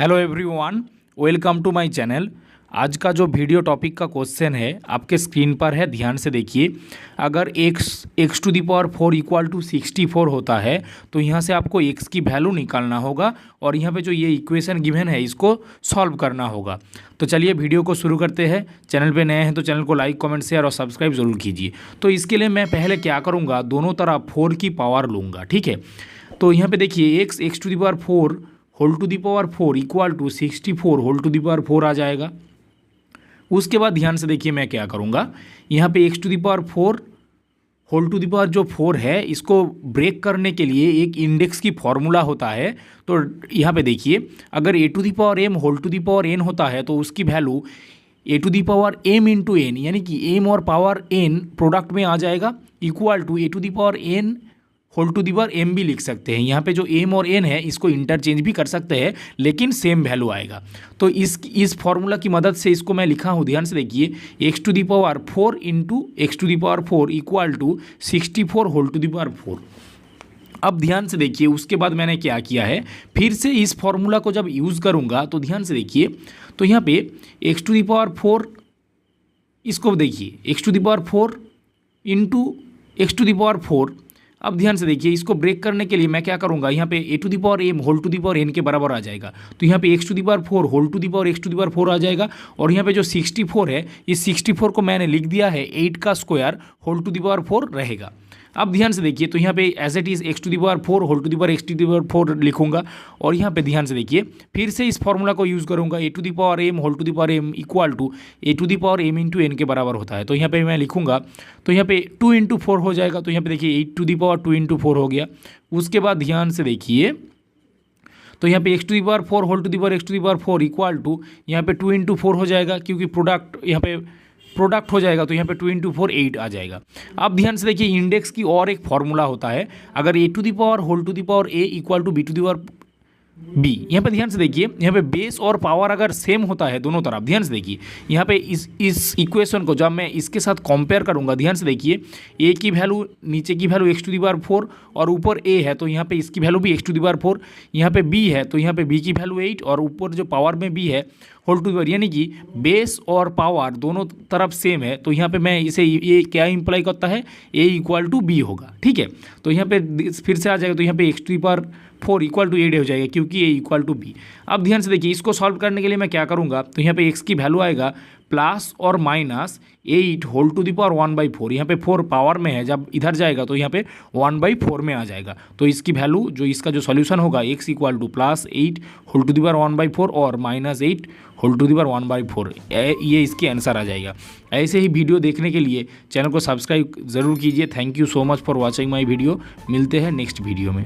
Hello everyone, welcome to my channel. आज का जो वीडियो टॉपिक का क्वेश्चन है आपके स्क्रीन पर है, ध्यान से देखिए। अगर x to the power 4 equal to 64 होता है तो यहाँ से आपको x की वैल्यू निकालना होगा और यहाँ पे जो ये इक्वेशन गिवन है इसको सॉल्व करना होगा। तो चलिए वीडियो को शुरू करते हैं। चैनल पे नए हैं तो चैनल को लाइक, कमेंट, शेयर और सब्सक्राइब ज़रूर कीजिए। तो इसके लिए मैं पहले क्या करूँगा, दोनों तरफ 4 की पावर लूँगा, ठीक है। तो यहाँ पर देखिए x to the power 4 whole to the power 4 equal to 64 whole to the power 4 आ जाएगा। उसके बाद ध्यान से देखिए मैं क्या करूँगा, यहाँ पे x to the power 4 whole to the power जो 4 है इसको ब्रेक करने के लिए एक इंडेक्स की फॉर्मूला होता है। तो यहाँ पे देखिए, अगर a to the power m whole to the power n होता है तो उसकी value a to the power m into n, यानी कि m और पावर n प्रोडक्ट में आ जाएगा, equal to a to the power n whole to the power m भी लिख सकते हैं। यहाँ पे जो m और n है इसको इंटरचेंज भी कर सकते हैं, लेकिन सेम वैल्यू आएगा। तो इस फॉर्मूला की मदद से इसको मैं लिखा हूँ, ध्यान से देखिए, x to the power 4 into x to the power 4 equal to 64 whole to the power 4। अब ध्यान से देखिए, उसके बाद मैंने क्या किया है, फिर से इस फॉर्मूला को जब यूज़ करूँगा तो ध्यान से देखिए, तो यहाँ पे x टू दी पावर 4, इसको देखिए x to the power 4 into x to the power 4। अब ध्यान से देखिए, इसको ब्रेक करने के लिए मैं क्या करूँगा, यहाँ पे a to the power m whole to the power n के बराबर आ जाएगा। तो यहाँ पे x to the power 4 whole to the power x to the power 4 आ जाएगा। और यहाँ पे जो 64 है, इस 64 को मैंने लिख दिया है 8 का square whole to the power 4 रहेगा। अब ध्यान से देखिए, तो यहाँ पे as it is x to the power 4 whole to the power x to the power 4 लिखूंगा। और यहाँ पे ध्यान से देखिए, फिर से इस फॉर्मूला को यूज़ करूँगा, a to the power m whole to the power m equal to a to the power m into n के बराबर होता है। तो यहाँ पे मैं लिखूँगा, तो यहाँ पे 2 इंटू 4 हो जाएगा। तो यहाँ पे देखिए 8 टू दी पावर 2 इंटू 4 हो गया। उसके बाद ध्यान से देखिए, तो यहाँ पे x to the power 4 whole to the power x to the power 4 equal to यहाँ पे 2 इंटू 4 हो जाएगा, क्योंकि प्रोडक्ट यहाँ पे प्रोडक्ट हो जाएगा। तो यहाँ पे 2 इंटू 4 8 आ जाएगा। अब ध्यान से देखिए, इंडेक्स की और एक फॉर्मूला होता है, अगर a to the power whole to the power a equal to b to the power b। यहाँ पे ध्यान से देखिए, यहाँ पे बेस और पावर अगर सेम होता है दोनों तरफ, ध्यान से देखिए, यहाँ पे इस इक्वेशन को जब मैं इसके साथ कंपेयर करूँगा, ध्यान से देखिए, a की वैल्यू, नीचे की value x to the power 4 और ऊपर a है तो यहाँ पे इसकी वैल्यू भी x टू दी पावर 4, यहाँ पे b है तो यहाँ पे b की वैल्यू 8 और ऊपर जो पावर में b है होल टू दी पावर, यानी कि बेस और पावर दोनों तरफ सेम है। तो यहाँ पे मैं इसे ये क्या इंप्लाई करता है, a इक्वल टू b होगा, ठीक है। तो यहाँ पे फिर से आ जाएगा, तो यहाँ पे x to the power 4 equal to 8 हो जाएगा, क्योंकि a इक्वल टू b। अब ध्यान से देखिए, इसको सॉल्व करने के लिए मैं क्या करूँगा, तो यहाँ पे x की वैल्यू आएगा प्लस और minus 8 whole to the power 1/4। यहाँ पे 4 पावर में है, जब इधर जाएगा तो यहाँ पे 1/4 में आ जाएगा। तो इसकी वैल्यू, जो इसका जो सॉल्यूशन होगा, x equal to plus 8 whole to the power 1/4 और minus 8 whole to the power 1/4, ये इसकी आंसर आ जाएगा। ऐसे ही वीडियो देखने के लिए चैनल को सब्सक्राइब ज़रूर कीजिए। Thank you so much for watching my video. मिलते हैं नेक्स्ट वीडियो में।